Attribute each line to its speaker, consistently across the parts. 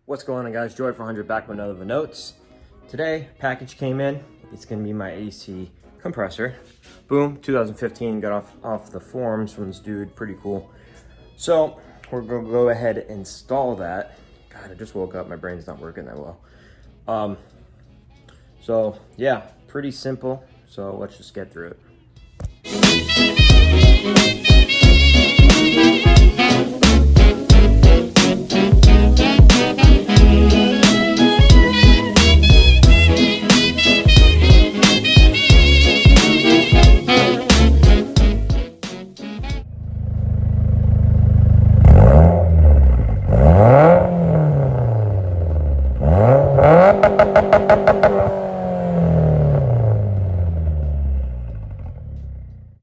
Speaker 1: What's going on, guys? Joy for 100 back with another Vnotes. Today, package came in. It's gonna be my AC compressor. Boom, 2015, got off the forums from this dude, pretty cool. So we're gonna go ahead and install that. God, I just woke up, my brain's not working that well. So yeah, pretty simple. So let's just get through it.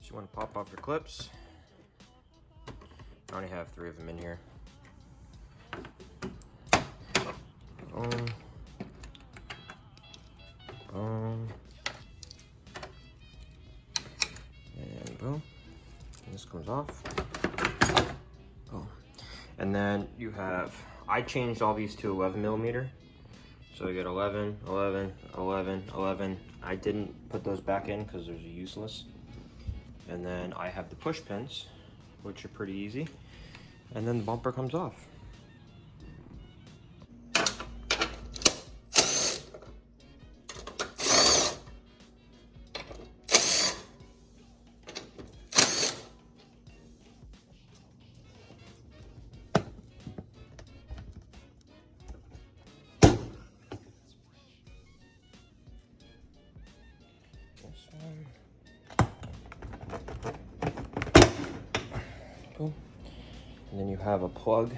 Speaker 1: You want to pop off your clips. I only have 3 of them in here. Boom. And boom. And this comes off. Oh. And then you have, I changed all these to 11 millimeter. So you get 11, 11, 11, 11. I didn't put those back in because those are useless. And then I have the push pins, which are pretty easy. And then the bumper comes off. Boom. And then you have a plug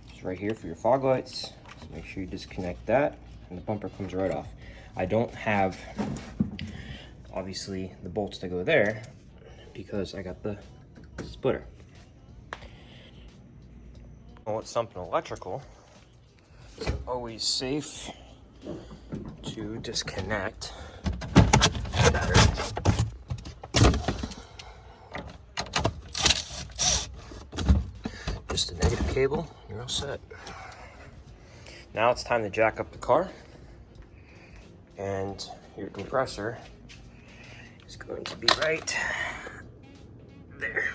Speaker 1: just right here for your fog lights. So make sure you disconnect that, and the bumper comes right off. I don't have, obviously, the bolts to go there because I got the splitter. Well, it's something electrical. It's always safe to disconnect the battery. Just a negative cable, you're all set. Now it's time to jack up the car, and your compressor is going to be right there.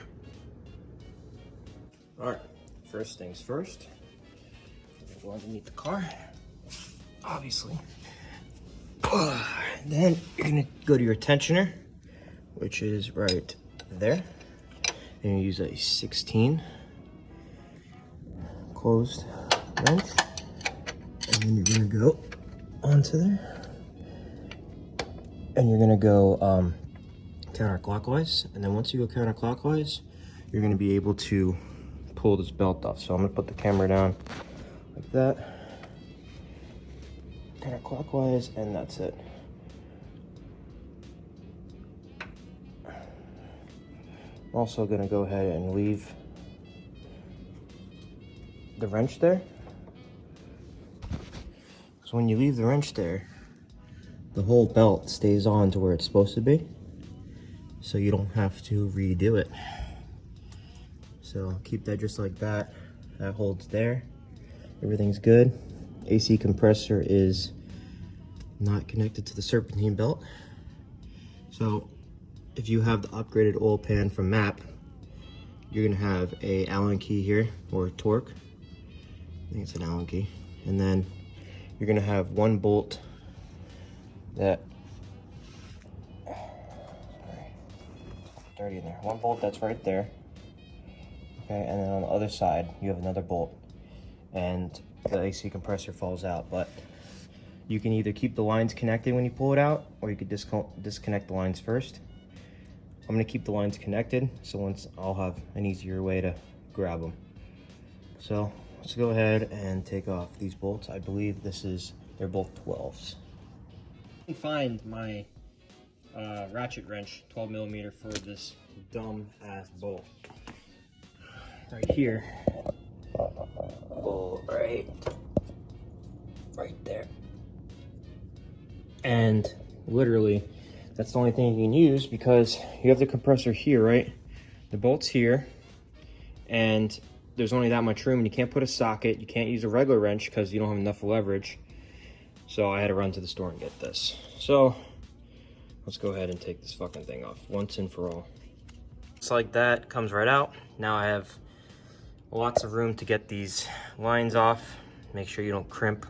Speaker 1: All right, first things first, go underneath the car, obviously. Then you're gonna go to your tensioner, which is right there, and you use a 16 closed wrench, and then you're gonna go onto there, and you're gonna go counterclockwise, and then once you go counterclockwise, you're gonna be able to pull this belt off. So I'm gonna put the camera down like that, counterclockwise, and that's it. I'm also gonna go ahead and leave the wrench there. So when you leave the wrench there, the whole belt stays on to where it's supposed to be, so you don't have to redo it. So keep that just like that. That holds there. Everything's good. AC compressor is not connected to the serpentine belt. So if you have the upgraded oil pan from MAP, you're gonna have a Allen key here, or torque. I think it's an Allen key. And then you're gonna have one bolt that, dirty in there. One bolt that's right there. Okay, and then on the other side, you have another bolt, and the AC compressor falls out. But you can either keep the lines connected when you pull it out, or you could disconnect the lines first. I'm gonna keep the lines connected, so once I'll have an easier way to grab them. So let's go ahead and take off these bolts. I believe they're both 12s. I find my ratchet wrench, 12 millimeter, for this dumb ass bolt. Right here. Bolt right there. And literally, that's the only thing you can use, because you have the compressor here, right? The bolt's here, and there's only that much room, and you can't put a socket. You can't use a regular wrench because you don't have enough leverage. So I had to run to the store and get this. So let's go ahead and take this fucking thing off once and for all. It's like that, comes right out. Now I have lots of room to get these lines off. Make sure you don't crimp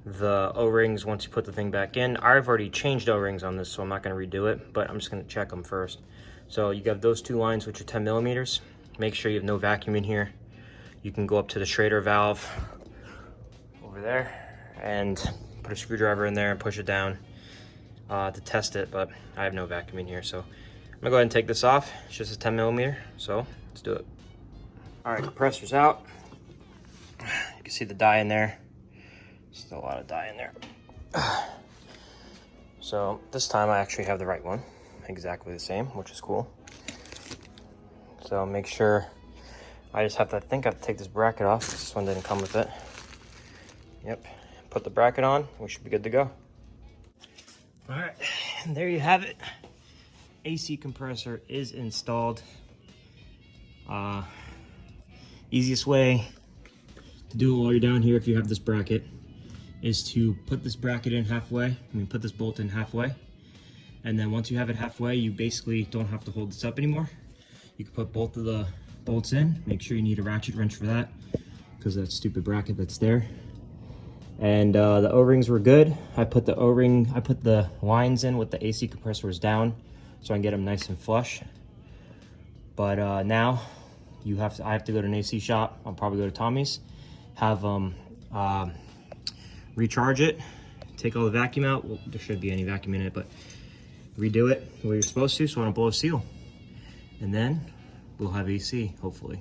Speaker 1: the O-rings once you put the thing back in. I've already changed O-rings on this, so I'm not gonna redo it, but I'm just gonna check them first. So you got those two lines, which are 10 millimeters. Make sure you have no vacuum in here. You can go up to the Schrader valve over there and put a screwdriver in there and push it down to test it, but I have no vacuum in here. So I'm gonna go ahead and take this off. It's just a 10 millimeter, so let's do it. All right, compressor's out. You can see the dye in there. Still a lot of dye in there. So this time I actually have the right one. Exactly the same, which is cool. So make sure, I just have to, I think I have to take this bracket off. This one didn't come with it. Yep, put the bracket on, we should be good to go. All right, and there you have it. AC compressor is installed. Easiest way to do it while you're down here, if you have this bracket, is to put this bracket in halfway. Put this bolt in halfway. And then once you have it halfway, you basically don't have to hold this up anymore. You can put both of the bolts in. Make sure you need a ratchet wrench for that, because that stupid bracket that's there. And the O-rings were good. I put the lines in with the AC compressors down, so I can get them nice and flush. But now I have to go to an AC shop. I'll probably go to Tommy's, have them recharge it, take all the vacuum out. Well, there shouldn't be any vacuum in it, but redo it the way you're supposed to, so I don't blow a seal. And then we'll have AC, hopefully.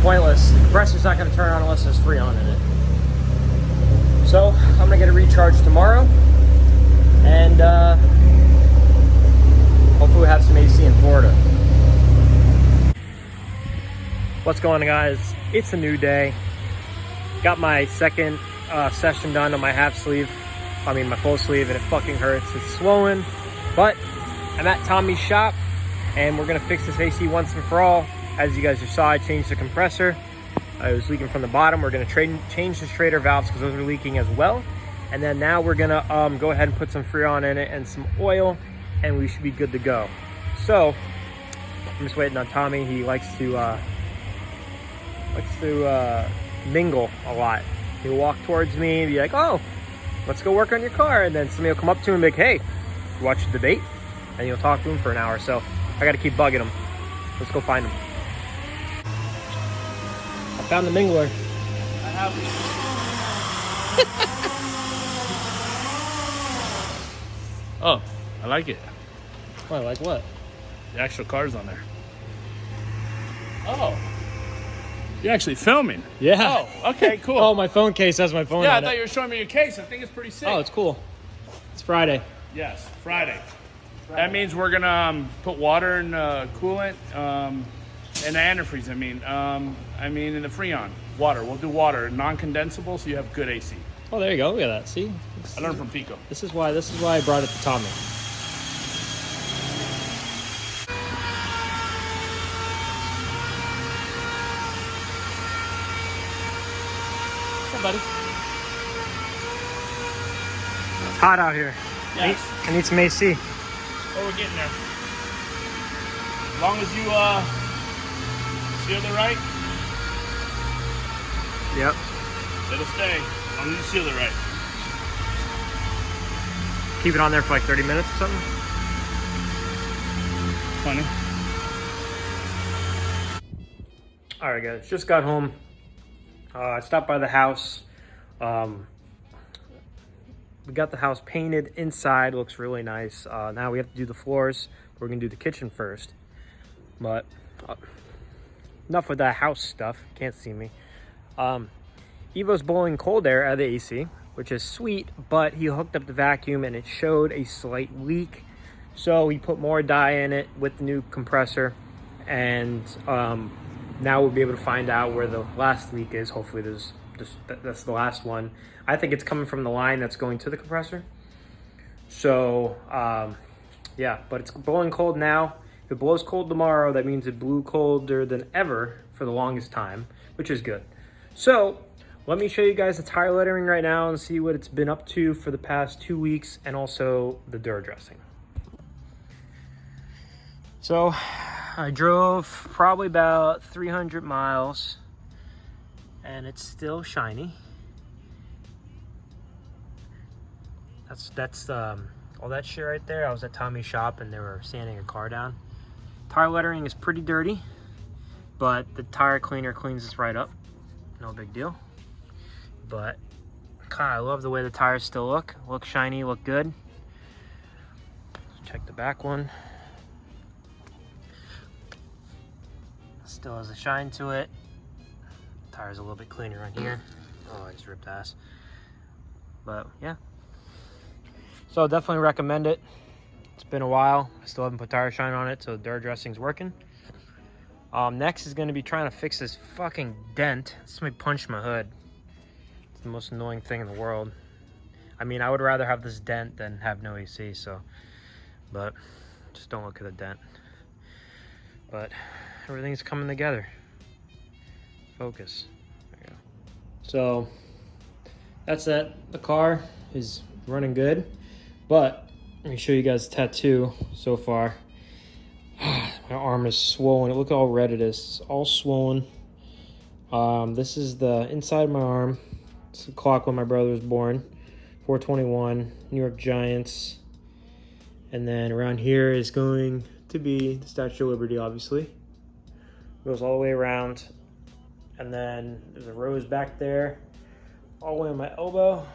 Speaker 1: Pointless. The compressor's not going to turn on unless there's Freon in it. So I'm going to get it recharged tomorrow, and hopefully we'll have some AC in Florida. What's going on, guys? It's a new day. Got my second session done on my half sleeve. I mean my full sleeve, and it fucking hurts. It's swollen, but I'm at Tommy's shop, and we're going to fix this AC once and for all. As you guys just saw, I changed the compressor. It was leaking from the bottom. We're gonna change the Schrader valves because those are leaking as well. And then now we're gonna go ahead and put some Freon in it and some oil, and we should be good to go. So I'm just waiting on Tommy. He likes to mingle a lot. He'll walk towards me and be like, "Oh, let's go work on your car." And then somebody will come up to him and be like, "Hey, you watch the debate?" And you'll talk to him for an hour. So I got to keep bugging him. Let's go find him. I found the mingler.
Speaker 2: I have it. Oh, I like it.
Speaker 1: Oh, I like what?
Speaker 2: The actual car's on there. Oh. You're actually filming?
Speaker 1: Yeah.
Speaker 2: Oh, okay, cool.
Speaker 1: Oh, my phone case has my phone on it.
Speaker 2: Yeah, I thought you were showing me your case. I think it's pretty sick.
Speaker 1: Oh, it's cool. It's Friday.
Speaker 2: Yes, Friday. That means we're going to put water in coolant and the antifreeze, in the Freon. Water. We'll do water. Non-condensable, so you have good AC.
Speaker 1: Oh, there you go. Look at that. See?
Speaker 2: I learned from Pico.
Speaker 1: This is why I brought it to Tommy. Hey, buddy. It's hot out here.
Speaker 2: Yes.
Speaker 1: I need some AC.
Speaker 2: Oh, we're getting there. As long as you seal the right.
Speaker 1: Yep.
Speaker 2: It'll stay. As long as you seal it right.
Speaker 1: Keep it on there for like 30 minutes or something?
Speaker 2: Funny.
Speaker 1: Alright guys, just got home
Speaker 3: I stopped by the house. We got the house painted inside, looks really nice. Now we have to do the floors. We're gonna do the kitchen first. But enough with that house stuff, can't see me. Evo's blowing cold air out of the AC, which is sweet, but he hooked up the vacuum and it showed a slight leak. So we put more dye in it with the new compressor, and now we'll be able to find out where the last leak is. Hopefully that's the last one. I think it's coming from the line that's going to the compressor. So yeah, but it's blowing cold now. If it blows cold tomorrow, that means it blew colder than ever for the longest time, which is good. So let me show you guys the tire lettering right now and see what it's been up to for the past 2 weeks, and also the Dura dressing. So I drove probably about 300 miles and it's still shiny. That's all that shit right there. I was at Tommy's shop and they were sanding a car down. Tire lettering is pretty dirty, but the tire cleaner cleans this right up. No big deal. But I love the way the tires still look. Look shiny, look good. Let's check the back one. Still has a shine to it. Tire's a little bit cleaner on here. Oh, I just ripped ass. But yeah. So definitely recommend it. It's been a while. I still haven't put tire shine on it, so the Dura dressing's working. Next is going to be trying to fix this fucking dent. Somebody punched my hood. It's the most annoying thing in the world. I mean, I would rather have this dent than have no AC, so. But just don't look at the dent. But everything's coming together. Focus. There you go. So that's it. The car is running good, but let me show you guys the tattoo so far. My arm is swollen. Look how red it is. It's all swollen. This is the inside of my arm. It's the clock when my brother was born. 421, New York Giants. And then around here is going to be the Statue of Liberty, obviously. Goes all the way around. And then there's a rose back there, all the way on my elbow.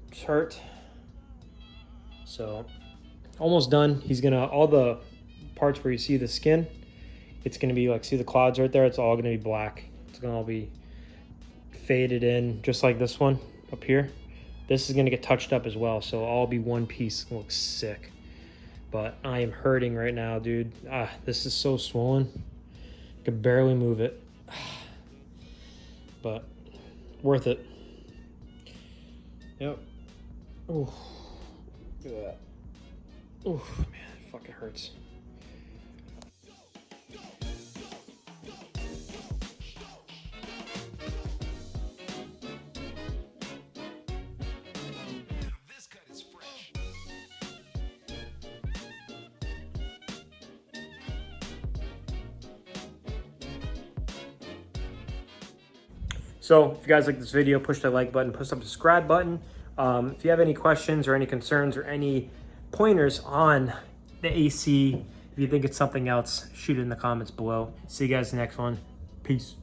Speaker 3: It's hurt. So almost done. He's gonna, all the parts where you see the skin, it's gonna be like, see the clouds right there? It's all gonna be black. It's gonna all be faded in, just like this one up here. This is gonna get touched up as well, so it'll all be one piece. It looks sick. But I am hurting right now, dude. This is so swollen. I could barely move it. But worth it. Yep. Oh, look at that. Oh man, it fucking hurts.
Speaker 4: This cut is fresh.
Speaker 3: So if you guys like this video, push that like button, push the subscribe button. If you have any questions or any concerns or any pointers on the AC, if you think it's something else, shoot it in the comments below. See you guys in the next one. Peace.